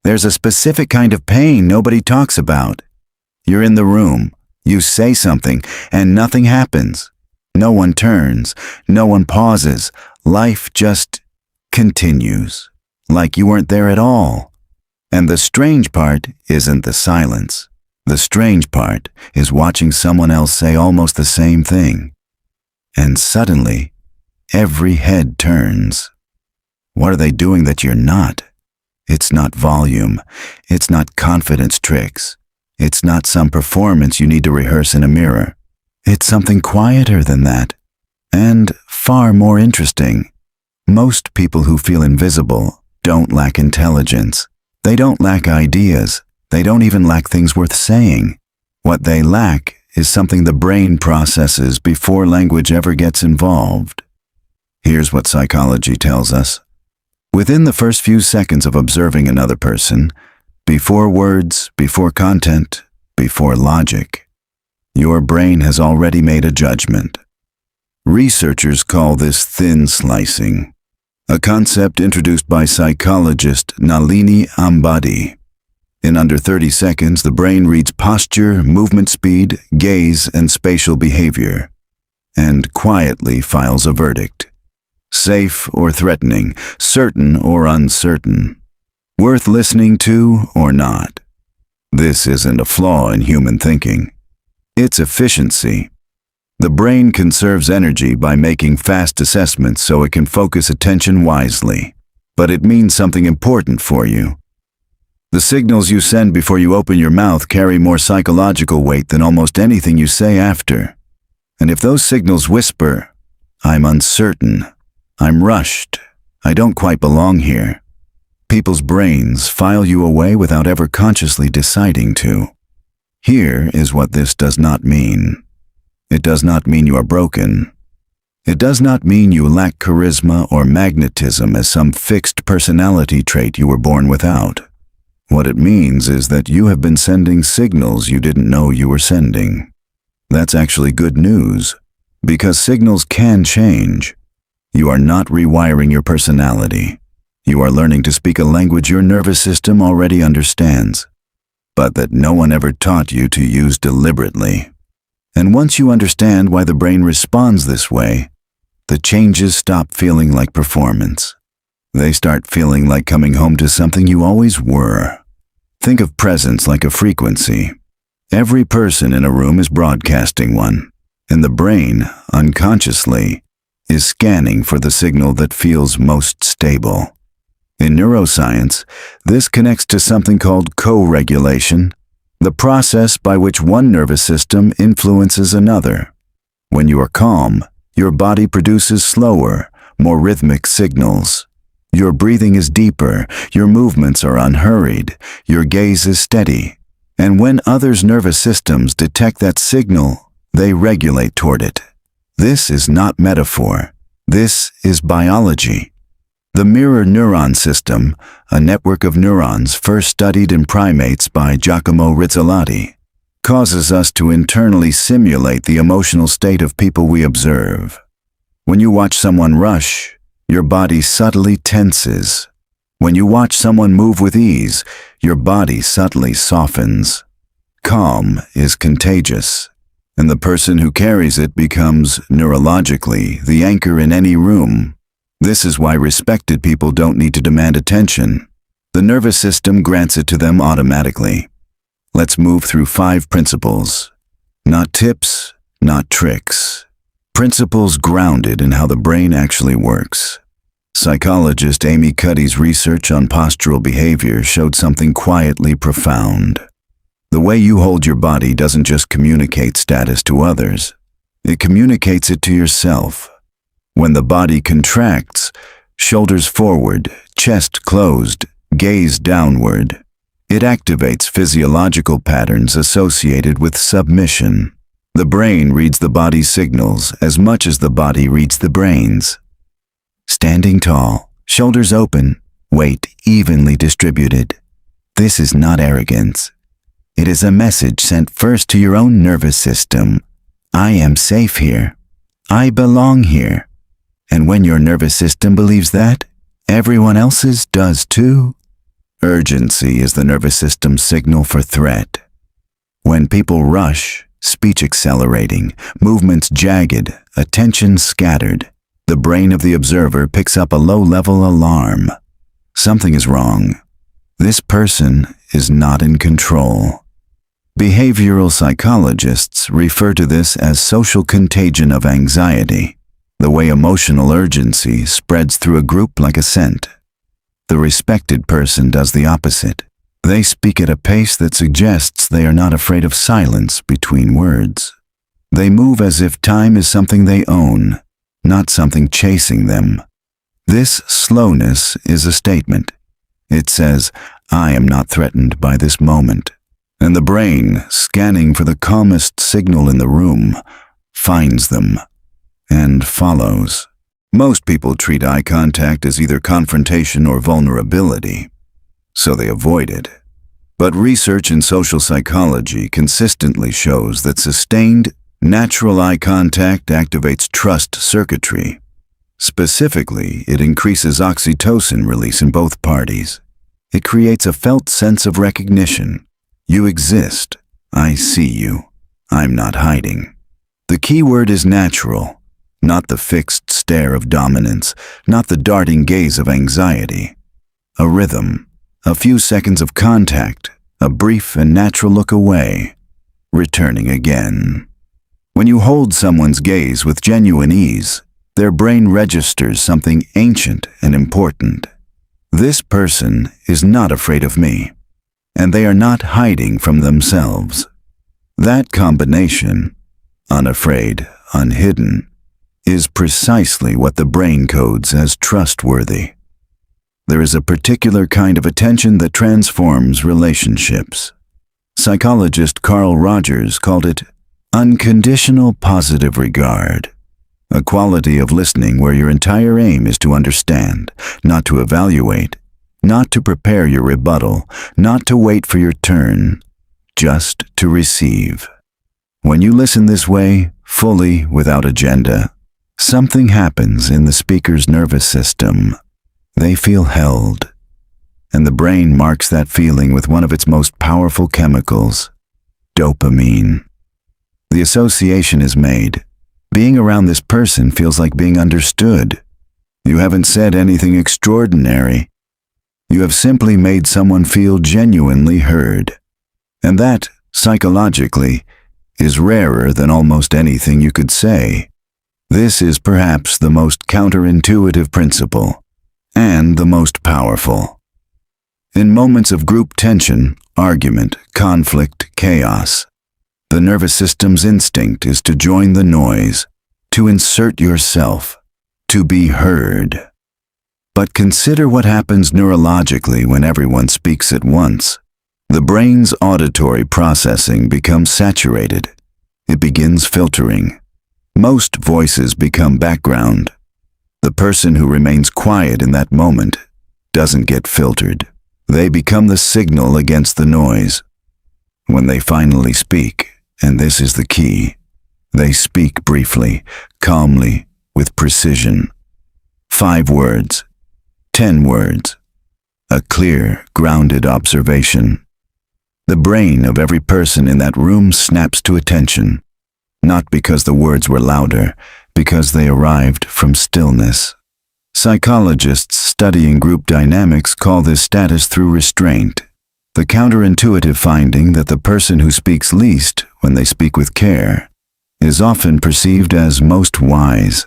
There's a specific kind of pain nobody talks about. You're in the room, you say something, and nothing happens. No one turns, no one pauses. Life just continues, like you weren't there at all. And the strange part isn't the silence. The strange part is watching someone else say almost the same thing. And suddenly, every head turns. What are they doing that you're not? It's not volume. It's not confidence tricks. It's not some performance you need to rehearse in a mirror. It's something quieter than that, and far more interesting. Most people who feel invisible don't lack intelligence. They don't lack ideas. They don't even lack things worth saying. What they lack is something the brain processes before language ever gets involved. Here's what psychology tells us. Within the first few seconds of observing another person, before words, before content, before logic, your brain has already made a judgment. Researchers call this thin slicing, a concept introduced by psychologist Nalini Ambady. In under 30 seconds, the brain reads posture, movement speed, gaze, and spatial behavior, and quietly files a verdict. Safe or threatening, certain or uncertain, worth listening to or not. This isn't a flaw in human thinking. It's efficiency. The brain conserves energy by making fast assessments so it can focus attention wisely. But it means something important for you. The signals you send before you open your mouth carry more psychological weight than almost anything you say after. And if those signals whisper, "I'm uncertain," "I'm rushed," "I don't quite belong here," people's brains file you away without ever consciously deciding to. Here is what this does not mean. It does not mean you are broken. It does not mean you lack charisma or magnetism as some fixed personality trait you were born without. What it means is that you have been sending signals you didn't know you were sending. That's actually good news, because signals can change. You are not rewiring your personality. You are learning to speak a language your nervous system already understands, but that no one ever taught you to use deliberately. And once you understand why the brain responds this way, the changes stop feeling like performance. They start feeling like coming home to something you always were. Think of presence like a frequency. Every person in a room is broadcasting one, and the brain, unconsciously, is scanning for the signal that feels most stable. In neuroscience, this connects to something called co-regulation, the process by which one nervous system influences another. When you are calm, your body produces slower, more rhythmic signals. Your breathing is deeper, your movements are unhurried, your gaze is steady. And when others' nervous systems detect that signal, they regulate toward it. This is not metaphor. This is biology. The mirror neuron system, a network of neurons first studied in primates by Giacomo Rizzolatti, causes us to internally simulate the emotional state of people we observe. When you watch someone rush, your body subtly tenses. When you watch someone move with ease, your body subtly softens. Calm is contagious, and the person who carries it becomes, neurologically, the anchor in any room. This is why respected people don't need to demand attention. The nervous system grants it to them automatically. Let's move through 5 principles. Not tips, not tricks. Principles grounded in how the brain actually works. Psychologist Amy Cuddy's research on postural behavior showed something quietly profound. The way you hold your body doesn't just communicate status to others. It communicates it to yourself. When the body contracts, shoulders forward, chest closed, gaze downward, it activates physiological patterns associated with submission. The brain reads the body's signals as much as the body reads the brain's. Standing tall, shoulders open, weight evenly distributed. This is not arrogance. It is a message sent first to your own nervous system. I am safe here. I belong here. And when your nervous system believes that, everyone else's does too. Urgency is the nervous system's signal for threat. When people rush, speech accelerating, movements jagged, attention scattered, the brain of the observer picks up a low-level alarm. Something is wrong. This person is not in control. Behavioral psychologists refer to this as social contagion of anxiety, the way emotional urgency spreads through a group like a scent. The respected person does the opposite. They speak at a pace that suggests they are not afraid of silence between words. They move as if time is something they own, not something chasing them. This slowness is a statement. It says, I am not threatened by this moment. And the brain, scanning for the calmest signal in the room, finds them and follows. Most people treat eye contact as either confrontation or vulnerability, so they avoid it. But research in social psychology consistently shows that sustained, natural eye contact activates trust circuitry. Specifically, it increases oxytocin release in both parties. It creates a felt sense of recognition. You exist. I see you. I'm not hiding. The key word is natural, not the fixed stare of dominance, not the darting gaze of anxiety. A rhythm, a few seconds of contact, a brief and natural look away, returning again. When you hold someone's gaze with genuine ease, their brain registers something ancient and important. This person is not afraid of me, and they are not hiding from themselves. That combination, unafraid, unhidden, is precisely what the brain codes as trustworthy. There is a particular kind of attention that transforms relationships. Psychologist Carl Rogers called it unconditional positive regard, a quality of listening where your entire aim is to understand, not to evaluate, not to prepare your rebuttal, not to wait for your turn, just to receive. When you listen this way, fully, without agenda, something happens in the speaker's nervous system. They feel held, and the brain marks that feeling with one of its most powerful chemicals, dopamine. The association is made. Being around this person feels like being understood. You haven't said anything extraordinary. You have simply made someone feel genuinely heard. And that, psychologically, is rarer than almost anything you could say. This is perhaps the most counterintuitive principle, and the most powerful. In moments of group tension, argument, conflict, chaos, the nervous system's instinct is to join the noise, to insert yourself, to be heard. But consider what happens neurologically when everyone speaks at once. The brain's auditory processing becomes saturated. It begins filtering. Most voices become background. The person who remains quiet in that moment doesn't get filtered. They become the signal against the noise. When they finally speak, and this is the key, they speak briefly, calmly, with precision. 5 words, 10 words, a clear, grounded observation. The brain of every person in that room snaps to attention, not because the words were louder, because they arrived from stillness. Psychologists studying group dynamics call this status through restraint, the counterintuitive finding that the person who speaks least when they speak with care is often perceived as most wise.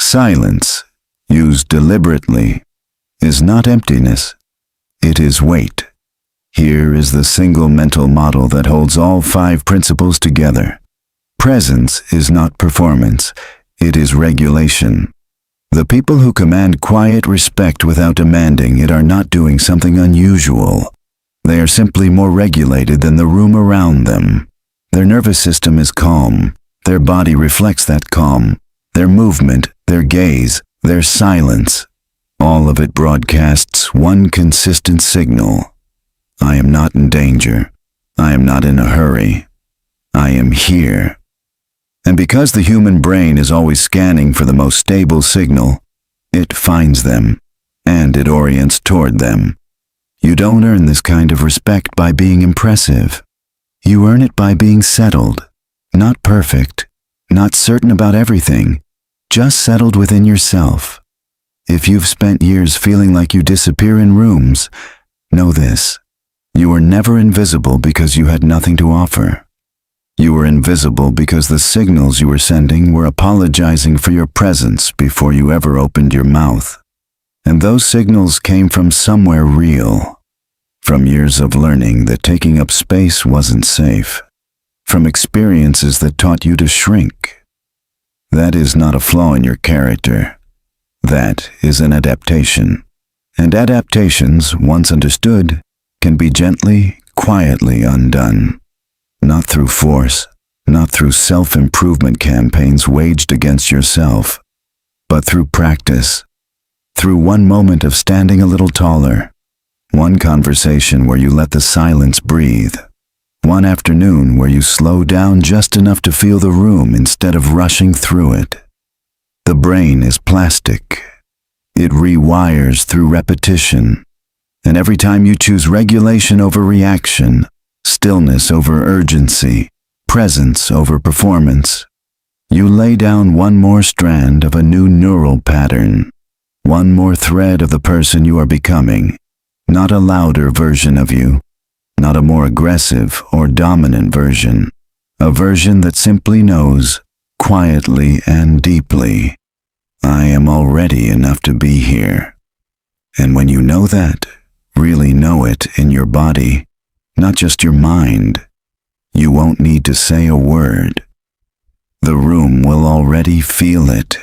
Silence, used deliberately, is not emptiness. It is weight. Here is the single mental model that holds all 5 principles together. Presence is not performance. It is regulation. The people who command quiet respect without demanding it are not doing something unusual. They are simply more regulated than the room around them. Their nervous system is calm. Their body reflects that calm. Their movement, their gaze, their silence, all of it broadcasts one consistent signal. I am not in danger. I am not in a hurry. I am here. And because the human brain is always scanning for the most stable signal, it finds them, and it orients toward them. You don't earn this kind of respect by being impressive. You earn it by being settled, not perfect, not certain about everything, just settled within yourself. If you've spent years feeling like you disappear in rooms, know this: you were never invisible because you had nothing to offer. You were invisible because the signals you were sending were apologizing for your presence before you ever opened your mouth. And those signals came from somewhere real, from years of learning that taking up space wasn't safe, from experiences that taught you to shrink. That is not a flaw in your character. That is an adaptation. And adaptations, once understood, can be gently, quietly undone. Not through force, not through self-improvement campaigns waged against yourself, but through practice. Through one moment of standing a little taller, one conversation where you let the silence breathe, one afternoon where you slow down just enough to feel the room instead of rushing through it. The brain is plastic. It rewires through repetition, and every time you choose regulation over reaction, stillness over urgency, presence over performance, you lay down one more strand of a new neural pattern, one more thread of the person you are becoming, not a louder version of you, not a more aggressive or dominant version, a version that simply knows, quietly and deeply, I am already enough to be here. And when you know that, really know it in your body, not just your mind, you won't need to say a word. The room will already feel it.